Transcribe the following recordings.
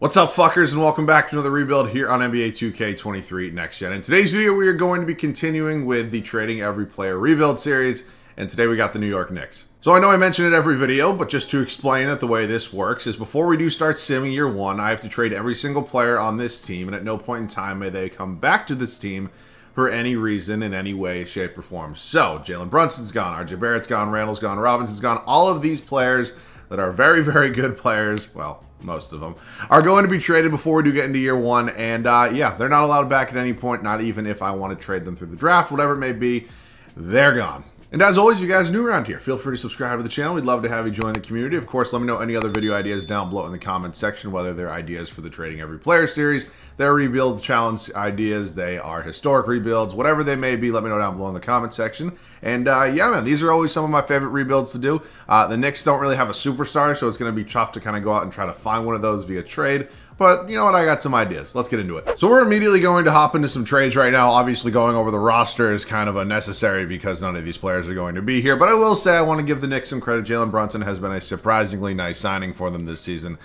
What's up, fuckers, and welcome back to another rebuild here on NBA 2K23 Next Gen. In today's video, we are going to be continuing with the Trading Every Player rebuild series, and today we got the New York Knicks. So I know I mention it every video, but just to explain that the way this works is before we do start simming year one, I have to trade every single player on this team, and at no point in time may they come back to this team for any reason, in any way, shape, or form. So, Jalen Brunson's gone, RJ Barrett's gone, Randall's gone, Robinson's gone. All of these players that are very, very good players, well, most of them, are going to be traded before we do get into year one. And yeah, they're not allowed back at any point, not even if I want to trade them through the draft, whatever it may be, they're gone. And as always, if you guys are new around here, feel free to subscribe to the channel. We'd love to have you join the community. Of course, let me know any other video ideas down below in the comments section, whether they're ideas for the Trading Every Player series, they're rebuild challenge ideas, they are historic rebuilds, whatever they may be, let me know down below in the comment section. And yeah, man, these are always some of my favorite rebuilds to do. The Knicks don't really have a superstar, so it's going to be tough to kind of go out and try to find one of those via trade. But you know what? I got some ideas. Let's get into it. So we're immediately going to hop into some trades right now. Obviously, going over the roster is kind of unnecessary because none of these players are going to be here. But I will say I want to give the Knicks some credit. Jalen Brunson has been a surprisingly nice signing for them this season.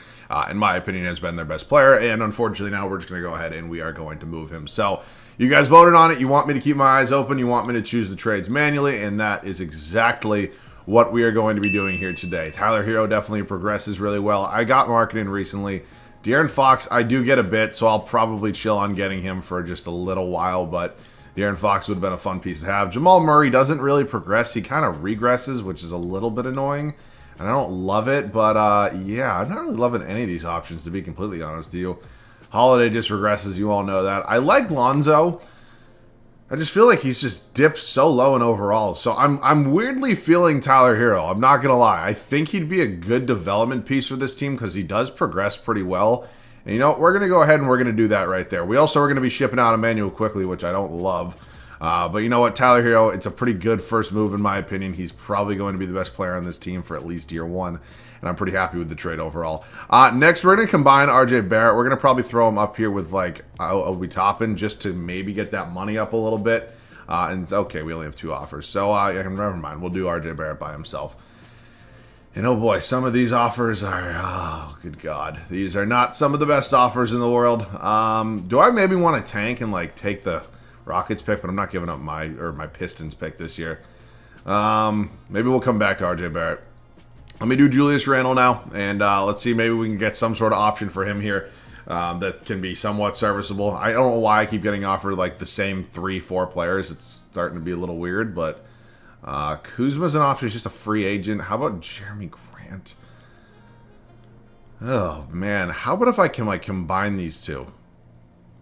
In my opinion, has been their best player. And unfortunately, now we're just going to go ahead and we are going to move him. So you guys voted on it. You want me to keep my eyes open. You want me to choose the trades manually. And that is exactly what we are going to be doing here today. Tyler Hero definitely progresses really well. I got marketing recently. De'Aaron Fox, I do get a bit, so I'll probably chill on getting him for just a little while, but De'Aaron Fox would have been a fun piece to have. Jamal Murray doesn't really progress. He kind of regresses, which is a little bit annoying, and I don't love it, but yeah, I'm not really loving any of these options, to be completely honest with you. Holiday just regresses, you all know that. I like Lonzo. I just feel like he's just dipped so low in overall. So I'm weirdly feeling Tyler Hero. I'm not going to lie. I think he'd be a good development piece for this team because he does progress pretty well. And you know what? We're going to go ahead and we're going to do that right there. We also are going to be shipping out Emmanuel quickly, which I don't love. But you know what? Tyler Hero, it's a pretty good first move in my opinion. He's probably going to be the best player on this team for at least year one. And I'm pretty happy with the trade overall. Next, we're going to combine RJ Barrett. We're going to probably throw him up here with, like, Obi Toppin just to maybe get that money up a little bit. And okay, we only have two offers. So, yeah, never mind. We'll do RJ Barrett by himself. And oh boy, some of these offers are, oh, good God. These are not some of the best offers in the world. Do I maybe want to tank and, like, take the Rockets pick? But I'm not giving up my Pistons pick this year. Maybe we'll come back to RJ Barrett. Let me do Julius Randle now, and let's see, maybe we can get some sort of option for him here that can be somewhat serviceable. I don't know why I keep getting offered like the same 3-4 players. It's starting to be a little weird, but Kuzma's an option. He's just a free agent. How about Jeremy Grant? Oh, man. How about if I can, like, combine these two?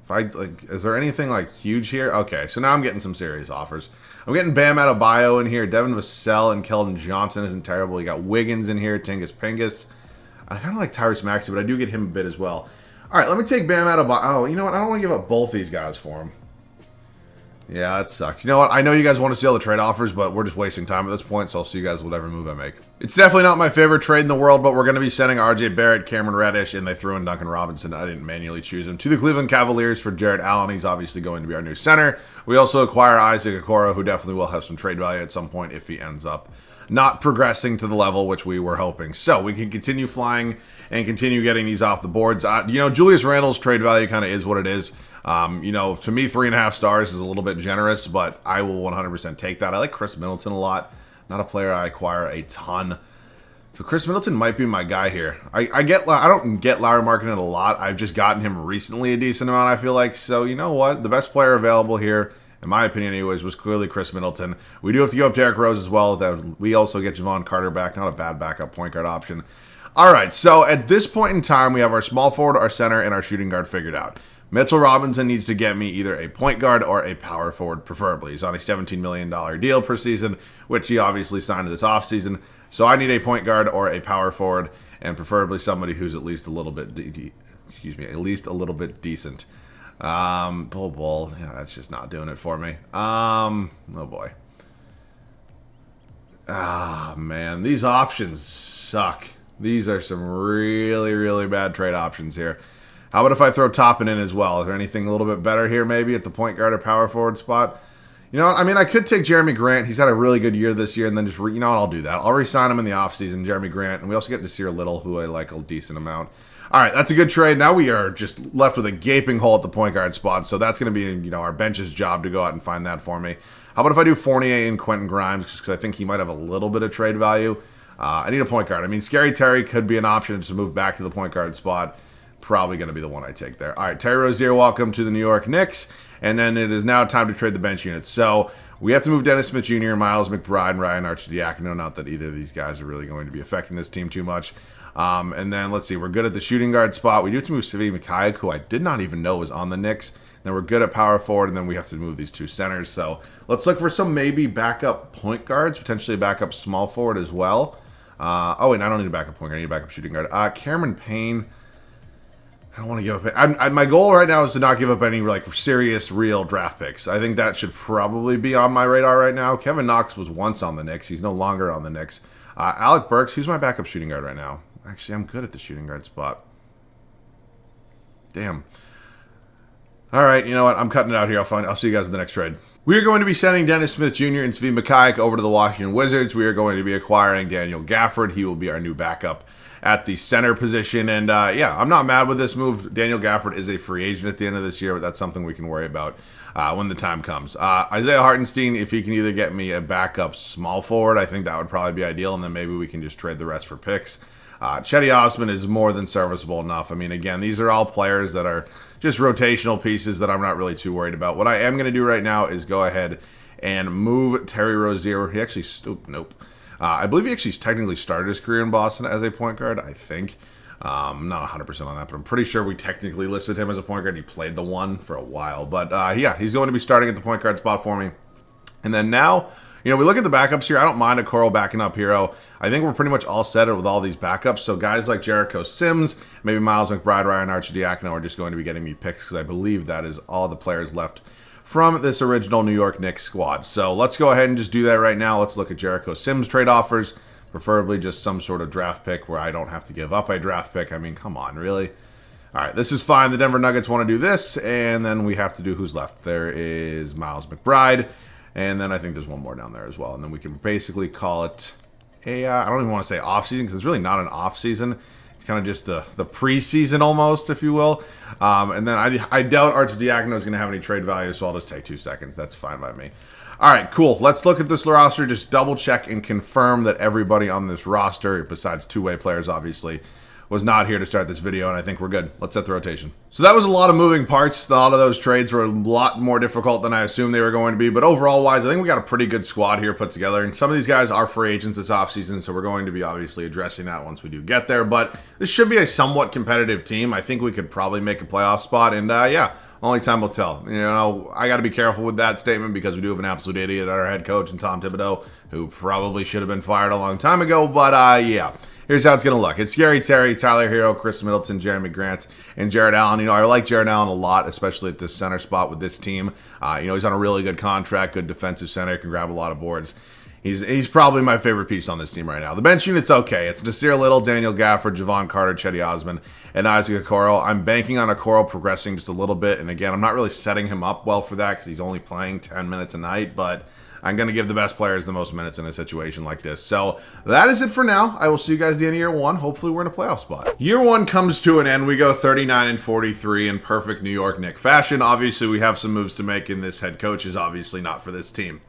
If I, like, is there anything, like, huge here? Okay, so now I'm getting some serious offers. I'm getting Bam Adebayo in here. Devin Vassell and Keldon Johnson isn't terrible. You got Wiggins in here. Tingus Pingus. I kind of like Tyrese Maxey, but I do get him a bit as well. All right, let me take Bam Adebayo. Oh, you know what? I don't want to give up both these guys for him. Yeah, that sucks. You know what? I know you guys want to see all the trade offers, but we're just wasting time at this point, so I'll see you guys with whatever move I make. It's definitely not my favorite trade in the world, but we're going to be sending RJ Barrett, Cameron Reddish, and they threw in Duncan Robinson. I didn't manually choose him. To the Cleveland Cavaliers for Jarrett Allen. He's obviously going to be our new center. We also acquire Isaac Okoro, who definitely will have some trade value at some point if he ends up not progressing to the level which we were hoping. So we can continue flying and continue getting these off the boards. You know, Julius Randle's trade value kind of is what it is. You know, to me, 3.5 stars is a little bit generous, but I will 100% take that. I like Chris Middleton a lot. Not a player I acquire a ton. So Chris Middleton might be my guy here. I don't get Lowry Markkanen a lot. I've just gotten him recently a decent amount, I feel like. So you know what? The best player available here, in my opinion anyways, was clearly Chris Middleton. We do have to go up Derrick Rose as well. That we also get Javon Carter back. Not a bad backup point guard option. All right, so at this point in time, we have our small forward, our center, and our shooting guard figured out. Mitchell Robinson needs to get me either a point guard or a power forward, preferably. He's on a $17 million deal per season, which he obviously signed this offseason. So I need a point guard or a power forward, and preferably somebody who's at least a little bit, at least a little bit decent. Bull, yeah, that's just not doing it for me. Oh boy. Ah, man, these options suck. These are some really, really bad trade options here. How about if I throw Toppin in as well? Is there anything a little bit better here maybe at the point guard or power forward spot? You know what? I mean, I could take Jeremy Grant. He's had a really good year this year, and then just, you know what? I'll do that. I'll re-sign him in the offseason, Jeremy Grant. And we also get Nasir Little, who I like a decent amount. All right, that's a good trade. Now we are just left with a gaping hole at the point guard spot, so that's going to be, our bench's job to go out and find that for me. How about if I do Fournier and Quentin Grimes, just because I think he might have a little bit of trade value. I need a point guard. I mean, Scary Terry could be an option to move back to the point guard spot. Probably going to be the one I take there. All right, Terry Rozier, welcome to the New York Knicks. And then it is now time to trade the bench units. So we have to move Dennis Smith Jr., Miles McBride, and Ryan Arcidiacono. Not that either of these guys are really going to be affecting this team too much. And then let's see, we're good at the shooting guard spot. We do have to move Svi Mikhailiuk, who I did not even know was on the Knicks. Then we're good at power forward, and then we have to move these two centers. So let's look for some maybe backup point guards, potentially a backup small forward as well. And I don't need a backup point guard. I need a backup shooting guard. Cameron Payne. I don't want to give up. My goal right now is to not give up any serious, real draft picks. I think that should probably be on my radar right now. Kevin Knox was once on the Knicks. He's no longer on the Knicks. Alec Burks, who's my backup shooting guard right now? Actually, I'm good at the shooting guard spot. Damn. All right, you know what? I'm cutting it out here. I'll see you guys in the next trade. We are going to be sending Dennis Smith Jr. and Svi Mikhailiuk over to the Washington Wizards. We are going to be acquiring Daniel Gafford. He will be our new backup at the center position. And I'm not mad with this move. Daniel Gafford is a free agent at the end of this year, but that's something we can worry about when the time comes. Isaiah Hartenstein, if he can either get me a backup small forward, I think that would probably be ideal, and then maybe we can just trade the rest for picks. Chetty Osman is more than serviceable enough. I mean, again, these are all players that are just rotational pieces that I'm not really too worried about. What I am going to do right now is go ahead and move Terry Rozier. He actually, nope. I believe he actually technically started his career in Boston as a point guard, I think. I'm not 100% on that, but I'm pretty sure we technically listed him as a point guard. He played the one for a while. But he's going to be starting at the point guard spot for me. And then now, we look at the backups here. I don't mind a Coral backing up Hero. I think we're pretty much all set with all these backups. So guys like Jericho Sims, maybe Miles McBride, Ryan Arcidiacono are just going to be getting me picks because I believe that is all the players left from this original New York Knicks squad. So let's go ahead and just do that right now. Let's look at Jericho Sims trade offers, preferably just some sort of draft pick where I don't have to give up a draft pick. I mean, come on, really? All right, this is fine. The Denver Nuggets want to do this, and then we have to do who's left. There is Miles McBride, and then I think there's one more down there as well. And then we can basically call it a, I don't even want to say off-season because it's really not an off-season. Kind of just the preseason almost, if you will. And then I doubt Arcidiacono is going to have any trade value, so I'll just take 2 seconds. That's fine by me. All right, cool. Let's look at this roster. Just double check and confirm that everybody on this roster, besides two-way players, obviously, was not here to start this video, and I think we're good. Let's set the rotation. So that was a lot of moving parts. A lot of those trades were a lot more difficult than I assumed they were going to be, but overall-wise, I think we got a pretty good squad here put together, and some of these guys are free agents this offseason, so we're going to be obviously addressing that once we do get there, but this should be a somewhat competitive team. I think we could probably make a playoff spot, and only time will tell. I got to be careful with that statement because we do have an absolute idiot at our head coach in Tom Thibodeau, who probably should have been fired a long time ago, but here's how it's going to look. It's Scary Terry, Tyler Hero, Chris Middleton, Jeremy Grant, and Jared Allen. I like Jared Allen a lot, especially at this center spot with this team. He's on a really good contract, good defensive center, can grab a lot of boards. He's probably my favorite piece on this team right now. The bench unit's okay. It's Nasir Little, Daniel Gafford, Javon Carter, Chetty Osman, and Isaac Okoro. I'm banking on Okoro progressing just a little bit, and again, I'm not really setting him up well for that because he's only playing 10 minutes a night, but I'm going to give the best players the most minutes in a situation like this. So that is it for now. I will see you guys at the end of year one. Hopefully we're in a playoff spot. Year one comes to an end. We go 39-43 in perfect New York Knicks fashion. Obviously, we have some moves to make, and this head coach is obviously not for this team.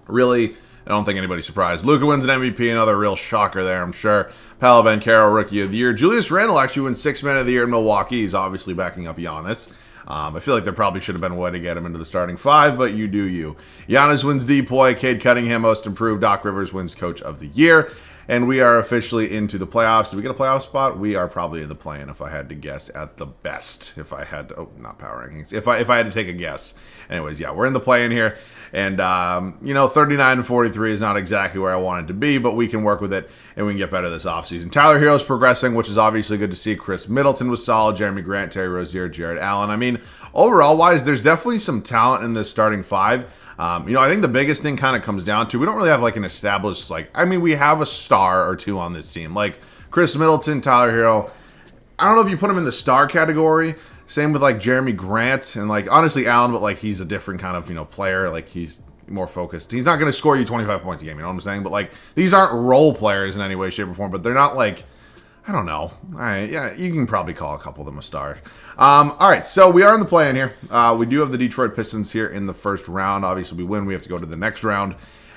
Really, I don't think anybody's surprised. Luka wins an MVP, another real shocker there, I'm sure. Paolo Banchero, Rookie of the Year. Julius Randle actually wins Sixth Man of the Year in Milwaukee. He's obviously backing up Giannis. I feel like there probably should have been a way to get him into the starting five, but you do you. Giannis wins DPOY, Cade Cunningham Most Improved, Doc Rivers wins Coach of the Year, and we are officially into the playoffs. Did we get a playoff spot? We are probably in the play-in, if I had to guess, at the best. If I had to, not power rankings. If I had to take a guess. Anyways, we're in the play-in here, and 39-43 is not exactly where I wanted to be, but we can work with it, and we can get better this offseason. Tyler Hero's progressing, which is obviously good to see. Chris Middleton was solid. Jeremy Grant, Terry Rozier, Jared Allen. I mean, overall-wise, there's definitely some talent in this starting five. I think the biggest thing kind of comes down to, we don't really have an established, we have a star or two on this team. Chris Middleton, Tyler Hero. I don't know if you put him in the star category. Same with Jeremy Grant and honestly Allen, but he's a different kind of, player. He's more focused. He's not going to score you 25 points a game, you know what I'm saying? But these aren't role players in any way, shape, or form, but they're not I don't know. Yeah, you can probably call a couple of them a star. All right, so we are in the play-in here. We do have the Detroit Pistons here in the first round. Obviously, we win. We have to go to the next round.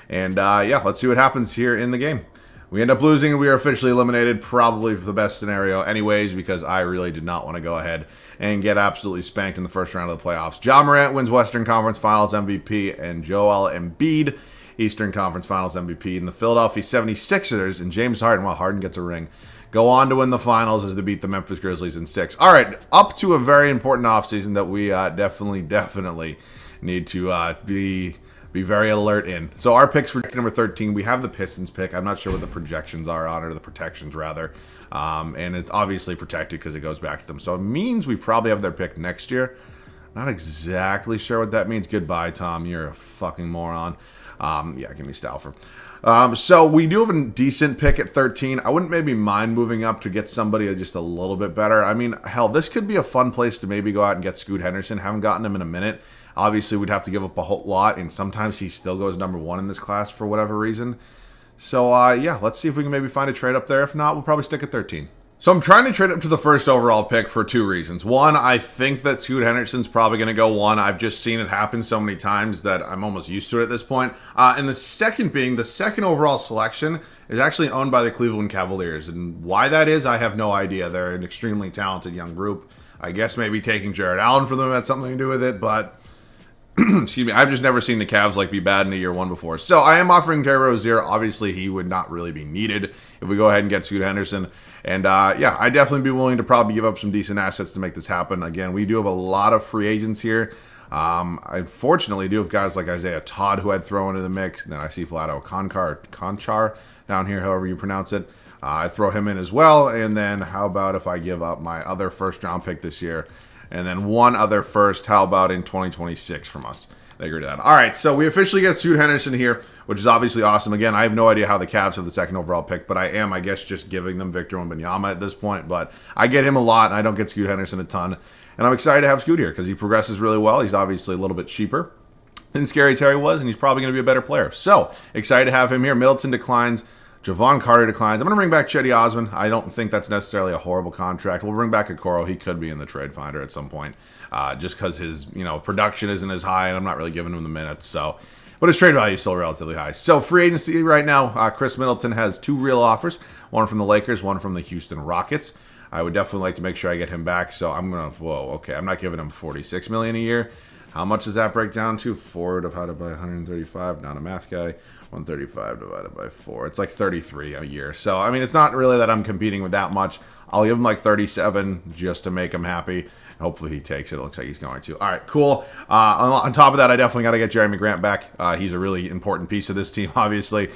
And, yeah, let's see what happens here in the game. We end up losing, and we are officially eliminated, probably for the best scenario anyways, because I really did not want to go ahead and get absolutely spanked in the first round of the playoffs. Ja Morant wins Western Conference Finals MVP, and Joel Embiid, Eastern Conference Finals MVP. And the Philadelphia 76ers, and James Harden, well, Harden gets a ring, go on to win the finals as they beat the Memphis Grizzlies in 6. All right, up to a very important offseason that we definitely need to be very alert in. So our picks for number 13, we have the Pistons pick. I'm not sure what the projections are on it, or the protections rather. And it's obviously protected because it goes back to them. So it means we probably have their pick next year. Not exactly sure what that means. Goodbye, Tom. You're a fucking moron. Yeah, give me Stauffer. So we do have a decent pick at 13. I wouldn't maybe mind moving up to get somebody just a little bit better. I mean, hell, this could be a fun place to maybe go out and get Scoot Henderson. Haven't gotten him in a minute. Obviously, we'd have to give up a whole lot, and sometimes he still goes number 1 in this class for whatever reason. So, yeah, let's see if we can maybe find a trade up there. If not, we'll probably stick at 13. So I'm trying to trade up to the first overall pick for 2 reasons. One, I think that Scoot Henderson's probably going to go 1. I've just seen it happen so many times that I'm almost used to it at this point. And the second being, the second overall selection is actually owned by the Cleveland Cavaliers. And why that is, I have no idea. They're an extremely talented young group. I guess maybe taking Jared Allen from them had something to do with it, but excuse me, I've just never seen the Cavs be bad in a year 1 before. So I am offering Terry Rozier. Obviously, he would not really be needed if we go ahead and get Scoot Henderson. And yeah, I'd definitely be willing to probably give up some decent assets to make this happen. Again, we do have a lot of free agents here. I fortunately do have guys like Isaiah Todd, who I'd throw into the mix. And then I see Vlado Konchar down here, however you pronounce it. I throw him in as well. And then how about if I give up my other first-round pick this year, and then one other first, how about in 2026 from us? They agree to that. All right, so we officially get Scoot Henderson here, which is obviously awesome. Again, I have no idea how the Cavs have the second overall pick, but I am, I guess, just giving them Victor Wembanyama at this point. But I get him a lot, and I don't get Scoot Henderson a ton. And I'm excited to have Scoot here because he progresses really well. He's obviously a little bit cheaper than Scary Terry was, and he's probably going to be a better player. So excited to have him here. Middleton declines. Javon Carter declines. I'm going to bring back Chetty Osman. I don't think that's necessarily a horrible contract. We'll bring back Okoro. He could be in the trade finder at some point, just because his production isn't as high, and I'm not really giving him the minutes. So, but his trade value is still relatively high. So free agency right now, Chris Middleton has 2 real offers, one from the Lakers, one from the Houston Rockets. I would definitely like to make sure I get him back. So I'm gonna I'm not giving him $46 million a year. How much does that break down to? 4 divided by 135. Not a math guy. 135 divided by 4. It's like 33 a year. So, I mean, it's not really that I'm competing with that much. I'll give him like 37 just to make him happy. Hopefully he takes it. It looks like he's going to. All right, cool. On top of that, I definitely got to get Jeremy Grant back. He's a really important piece of this team, obviously.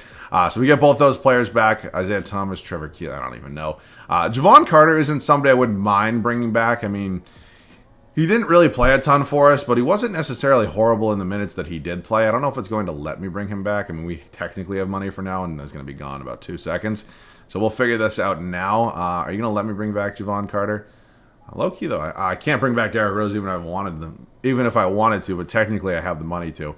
So we get both those players back. Isaiah Thomas, Trevor Keeler, I don't even know. Javon Carter isn't somebody I wouldn't mind bringing back. I mean, he didn't really play a ton for us, but he wasn't necessarily horrible in the minutes that he did play. I don't know if it's going to let me bring him back. I mean, we technically have money for now, and it's going to be gone in about 2 seconds. So we'll figure this out now. Are you going to let me bring back Javon Carter? Low-key, though, I can't bring back Derrick Rose even if I wanted to, but technically I have the money to.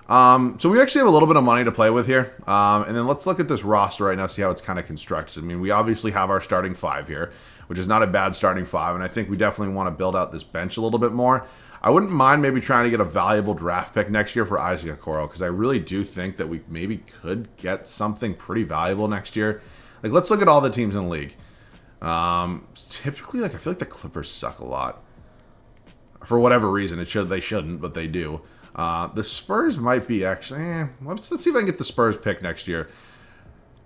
So we actually have a little bit of money to play with here. And then let's look at this roster right now, see how it's kind of constructed. I mean, we obviously have our starting 5 here, which is not a bad starting 5, and I think we definitely want to build out this bench a little bit more. I wouldn't mind maybe trying to get a valuable draft pick next year for Isaac Okoro, because I really do think that we maybe could get something pretty valuable next year. Like, let's look at all the teams in the league. Typically, I feel like the Clippers suck a lot. For whatever reason, they shouldn't, but they do. The Spurs might be actually. Let's see if I can get the Spurs pick next year.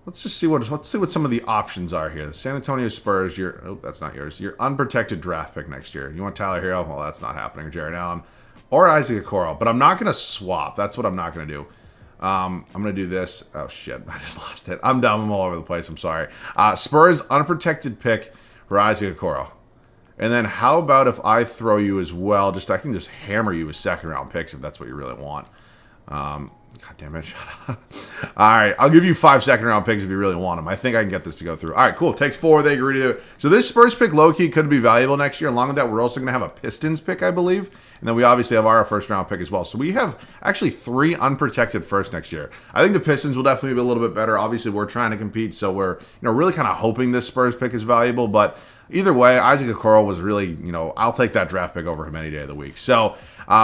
Let's see what some of the options are here. The San Antonio Spurs. That's not yours. Your unprotected draft pick next year. You want Tyler Hero? Well, that's not happening. Or Jared Allen or Isaac Okoro. But I'm not going to swap. That's what I'm not going to do. I'm going to do this. Oh shit! I just lost it. I'm dumb. I'm all over the place. I'm sorry. Spurs unprotected pick for Isaac Okoro. And then how about if I throw you as well? I can just hammer you with 2nd round picks if that's what you really want. God damn it, shut up. All right, I'll give you 5 second-round picks if you really want them. I think I can get this to go through. All right, cool. Takes 4. They agree to do it. So this Spurs pick, low-key, could be valuable next year. Along with that, we're also going to have a Pistons pick, I believe. And then we obviously have our first-round pick as well. So we have actually 3 unprotected firsts next year. I think the Pistons will definitely be a little bit better. Obviously, we're trying to compete, so we're really kind of hoping this Spurs pick is valuable. But either way, Isaac Okoro was really, I'll take that draft pick over him any day of the week. So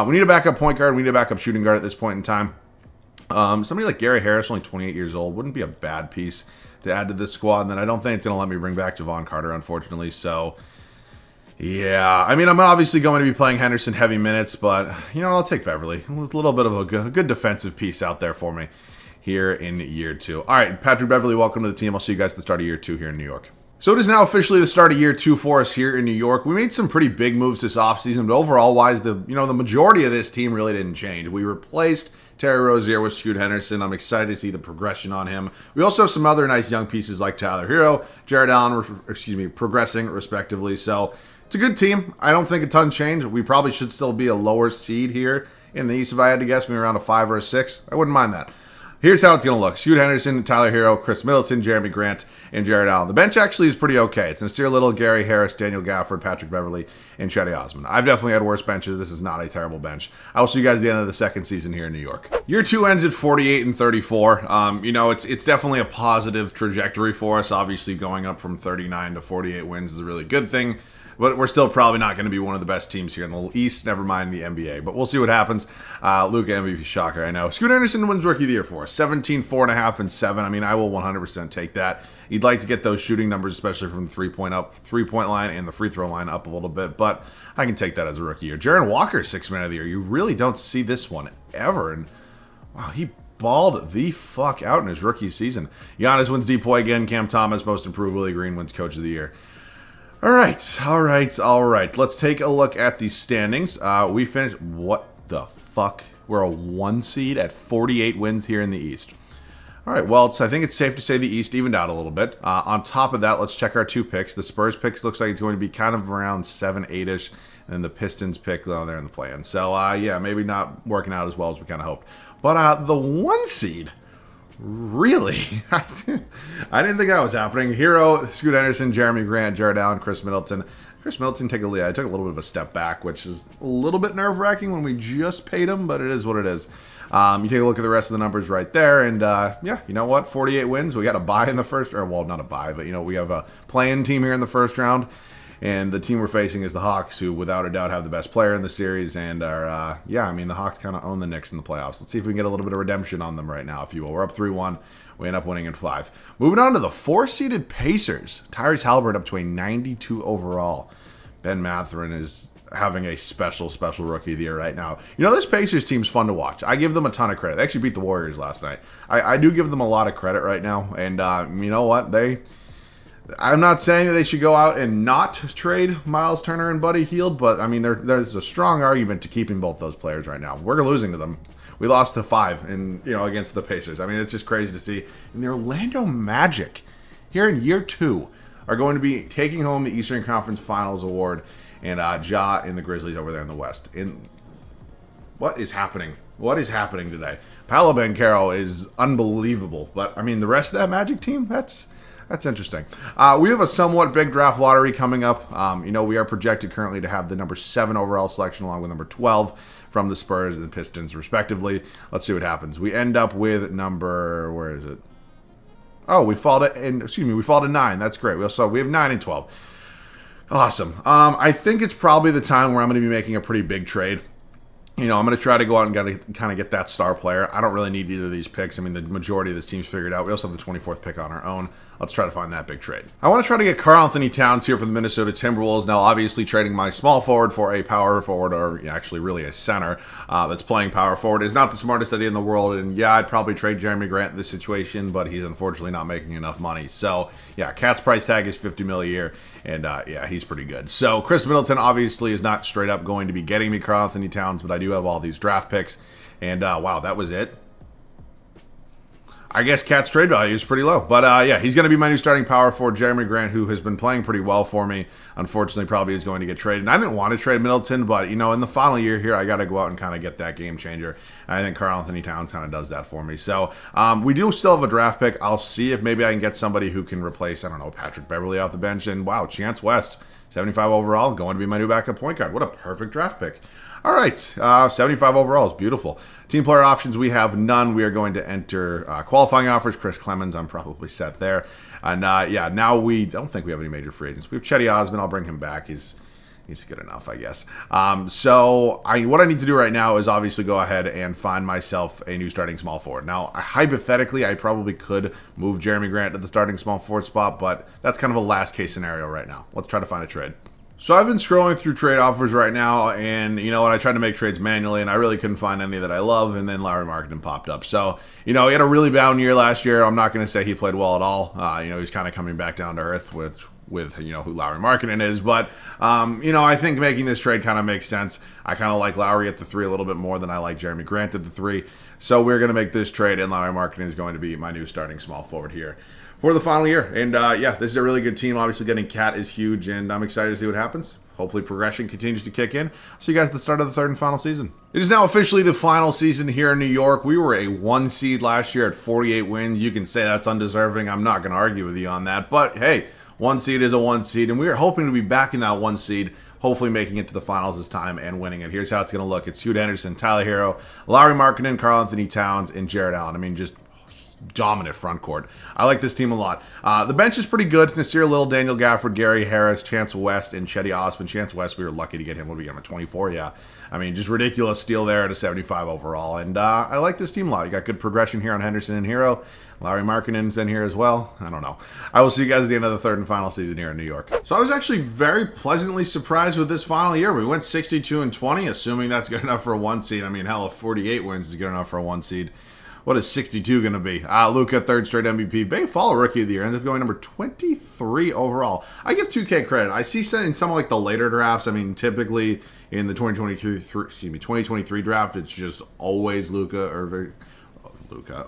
we need a backup point guard. We need a backup shooting guard at this point in time. Somebody like Gary Harris, only 28 years old, wouldn't be a bad piece to add to this squad. And then I don't think it's going to let me bring back Javon Carter, unfortunately. So, yeah. I mean, I'm obviously going to be playing Henderson heavy minutes, but, I'll take Beverly. A little bit of a good defensive piece out there for me here in year 2. All right, Patrick Beverly, welcome to the team. I'll see you guys at the start of year 2 here in New York. So it is now officially the start of year 2 for us here in New York. We made some pretty big moves this offseason, but overall-wise, the majority of this team really didn't change. We replaced Terry Rozier with Scoot Henderson. I'm excited to see the progression on him. We also have some other nice young pieces like Tyler Hero, Jared Allen, progressing respectively. So it's a good team. I don't think a ton changed. We probably should still be a lower seed here in the East. If I had to guess, maybe around a 5 or a 6. I wouldn't mind that. Here's how it's going to look. Scoot Henderson, Tyler Hero, Chris Middleton, Jeremy Grant, and Jared Allen. The bench actually is pretty okay. It's Nasir Little, Gary Harris, Daniel Gafford, Patrick Beverly, and Chetty Osman. I've definitely had worse benches. This is not a terrible bench. I will see you guys at the end of the second season here in New York. Year 2 ends at 48 and 34. It's definitely a positive trajectory for us. Obviously, going up from 39 to 48 wins is a really good thing. But we're still probably not going to be one of the best teams here in the East, never mind the NBA. But we'll see what happens. Luka MVP, shocker, I know. Scoot Henderson wins Rookie of the Year for us. 17, 4.5, and 7. I mean, I will 100% take that. You'd like to get those shooting numbers, especially from the three-point line and the free throw line up a little bit. But I can take that as a Rookie Year. Jaren Walker, 6th Man of the Year. You really don't see this one ever. And, wow, he balled the fuck out in his rookie season. Giannis wins DPOY again. Cam Thomas, Most Improved. Willie Green wins Coach of the Year. All right. Let's take a look at the standings. We finished, what the fuck? We're a 1 seed at 48 wins here in the East. All right, well, I think it's safe to say the East evened out a little bit. On top of that, let's check our 2 picks. The Spurs picks looks like it's going to be kind of around 7, 8-ish, and then the Pistons pick, well, they're in the play-in. So, yeah, maybe not working out as well as we kind of hoped. But the 1 seed... Really? I didn't think that was happening. Hero, Scoot Henderson, Jeremy Grant, Jared Allen, Chris Middleton. Chris Middleton take a lead. I took a little bit of a step back, which is a little bit nerve-wracking when we just paid him, but it is what it is. You take a look at the rest of the numbers right there, and yeah, you know what? 48 wins. We got a bye in the first, or well, not a bye, but we have a play-in team here in the first round. And the team we're facing is the Hawks, who without a doubt have the best player in the series and are, the Hawks kind of own the Knicks in the playoffs. Let's see if we can get a little bit of redemption on them right now, if you will. We're up 3-1. We end up winning in 5. Moving on to the 4-seeded Pacers. Tyrese Halliburton up to a 92 overall. Ben Mathurin is having a special rookie of the year right now. This Pacers team's fun to watch. I give them a ton of credit. They actually beat the Warriors last night. I do give them a lot of credit right now. And you know what? I'm not saying that they should go out and not trade Miles Turner and Buddy Hield, but I mean, there's a strong argument to keeping both those players right now. We're losing to them. We lost to 5 against the Pacers. I mean, it's just crazy to see. And the Orlando Magic here in year 2 are going to be taking home the Eastern Conference Finals award, and Ja and the Grizzlies over there in the West. And what is happening? What is happening today? Paolo Banchero is unbelievable, but I mean, the rest of that Magic team, that's interesting. We have a somewhat big draft lottery coming up. We are projected currently to have the number 7 overall selection along with number 12 from the Spurs and the Pistons, respectively. Let's see what happens. We end up with where is it? Oh, we fall to 9. That's great. So we have 9 and 12. Awesome. I think it's probably the time where I'm going to be making a pretty big trade. I'm going to try to go out and kind of get that star player. I don't really need either of these picks. I mean, the majority of this team's figured out. We also have the 24th pick on our own. Let's try to find that big trade. I want to try to get Karl-Anthony Towns here for the Minnesota Timberwolves. Now, obviously, trading my small forward for a power forward, or actually really a center that's playing power forward is not the smartest idea in the world. And yeah, I'd probably trade Jeremy Grant in this situation, but he's unfortunately not making enough money. So yeah, Cat's price tag is $50 million a year, and yeah, he's pretty good. So Chris Middleton obviously is not straight up going to be getting me Karl-Anthony Towns, but I do have all these draft picks. And wow, that was it. I guess Cat's trade value is pretty low. But yeah, he's going to be my new starting power forward. Jeremy Grant, who has been playing pretty well for me, unfortunately probably is going to get traded. And I didn't want to trade Middleton, but, you know, in the final year here, I got to go out and kind of get that game changer. And I think Karl-Anthony Towns kind of does that for me. So we do still have a draft pick. I'll see if maybe I can get somebody who can replace, I don't know, Patrick Beverley off the bench. And, wow, Chance West, 75 overall, going to be my new backup point guard. What a perfect draft pick. All right, 75 overall is beautiful. Team player options, we have none. We are going to enter qualifying offers. Chris Clemens, I'm probably set there. And yeah, now we don't think we have any major free agents. We have Chetty Osman. I'll bring him back. He's good enough, I guess. So what I need to do right now is obviously go ahead and find myself a new starting small forward. Now, hypothetically, I probably could move Jeremy Grant to the starting small forward spot, but that's kind of a last case scenario right now. Let's try to find a trade. So I've been scrolling through trade offers right now, and you know what? I tried to make trades manually, and I really couldn't find any that I love, and then Lauri Markkanen popped up. So, you know, he had a really down year last year. I'm not going to say he played well at all. You know, he's kind of coming back down to earth with you know, who Lauri Markkanen is. But, you know, I think making this trade kind of makes sense. I kind of like Lauri at the 3 a little bit more than I like Jeremy Grant at the 3. So we're going to make this trade, and Lauri Markkanen is going to be my new starting small forward here for the final year. And, yeah, this is a really good team. Obviously, getting Cat is huge, and I'm excited to see what happens. Hopefully progression continues to kick in. See you guys at the start of the 3rd and final season. It is now officially the final season here in New York. We were a 1 seed last year at 48 wins. You can say that's undeserving. I'm not going to argue with you on that. But, hey, 1 seed is a 1 seed, and we are hoping to be back in that 1 seed, hopefully making it to the finals this time and winning it. Here's how it's going to look. It's Scoot Henderson, Tyler Hero, Lauri Markkanen, Karl-Anthony Towns, and Jared Allen. I mean, just dominant front court. I like this team a lot. The bench is pretty good. Nasir Little, Daniel Gafford, Gary Harris, Chance West, and Chetty Osman. Chance West, we were lucky to get him. What did we get him at 24? Yeah. I mean, just ridiculous steal there at a 75 overall. And I like this team a lot. You got good progression here on Henderson and Hero. Lauri Markkanen's in here as well. I don't know. I will see you guys at the end of the 3rd and final season here in New York. So I was actually very pleasantly surprised with this final year. We went 62-20, assuming that's good enough for a 1 seed. I mean, hell, if 48 wins is good enough for a 1 seed. What is 62 going to be? Luka, 3rd straight MVP. Bay Fall Rookie of the Year. Ends up going number 23 overall. I give 2K credit. I see in some of like the later drafts, I mean, typically in the 2023 draft, it's just always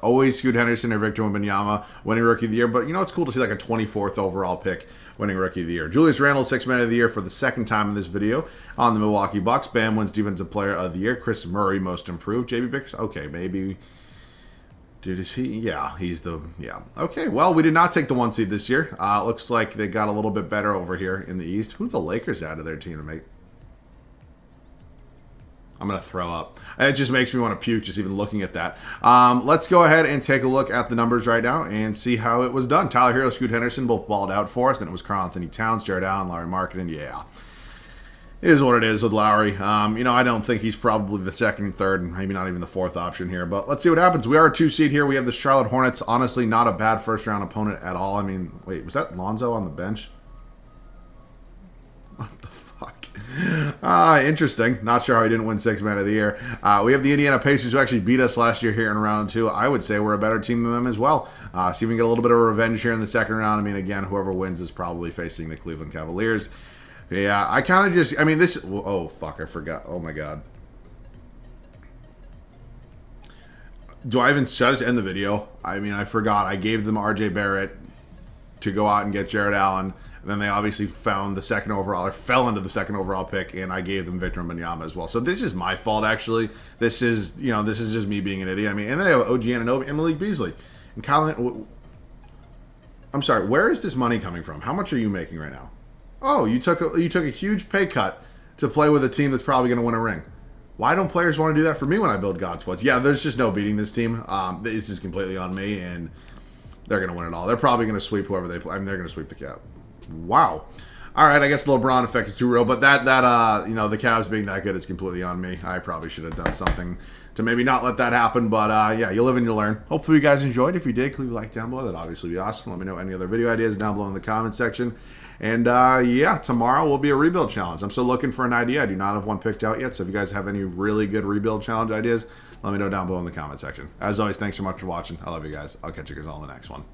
always Scoot Henderson or Victor Wembanyama winning Rookie of the Year. But, you know, it's cool to see like a 24th overall pick winning Rookie of the Year. Julius Randle, 6th Man of the Year for the 2nd time in this video on the Milwaukee Bucks. Bam wins Defensive Player of the Year. Chris Murray, Most Improved. JB Bickerson, okay, maybe... Dude, is he? Yeah, he's the... Yeah. Okay, well, we did not take the 1 seed this year. Looks like they got a little bit better over here in the East. Who's the Lakers out of their team to make? I'm going to throw up. It just makes me want to puke just even looking at that. Let's go ahead and take a look at the numbers right now and see how it was done. Tyler Hero, Scoot Henderson both balled out for us. Then it was Karl-Anthony Towns, Jared Allen, Lauri Markkanen. Yeah. It is what it is with Lauri. You know, I don't think he's probably the 2nd and 3rd, and maybe not even the 4th option here. But let's see what happens. We are a 2 seed here. We have the Charlotte Hornets. Honestly, not a bad first-round opponent at all. I mean, wait, was that Lonzo on the bench? What the fuck? Interesting. Not sure how he didn't win 6th Man of the Year. We have the Indiana Pacers, who actually beat us last year here in round 2. I would say we're a better team than them as well. See if we can get a little bit of revenge here in the 2nd round. I mean, again, whoever wins is probably facing the Cleveland Cavaliers. Yeah, I kind of just... I mean, this... Oh, fuck, I forgot. Oh, my God. Do I even... Should I just end the video? I mean, I forgot. I gave them RJ Barrett to go out and get Jared Allen. And then they obviously found the 2nd overall, or fell into the 2nd overall pick, and I gave them Victor Wembanyama as well. So this is my fault, actually. This is, you know, this is just me being an idiot. I mean, and they have OG Anunoby and Malik Beasley. And Colin... I'm sorry, where is this money coming from? How much are you making right now? Oh, you took a huge pay cut to play with a team that's probably going to win a ring. Why don't players want to do that for me when I build God splits? Yeah, there's just no beating this team. This is completely on me, and they're going to win it all. They're probably going to sweep whoever they play. I mean, they're going to sweep the Cavs. Wow. All right, I guess the LeBron effect is too real, but that you know, the Cavs being that good is completely on me. I probably should have done something to maybe not let that happen, but yeah, you live and you learn. Hopefully you guys enjoyed. If you did, leave a like down below. That'd obviously be awesome. Let me know any other video ideas down below in the comment section. And yeah, tomorrow will be a rebuild challenge. I'm still looking for an idea. I do not have one picked out yet, so if you guys have any really good rebuild challenge ideas, let me know down below in the comment section. As always, thanks so much for watching. I love you guys. I'll catch you guys all in the next one.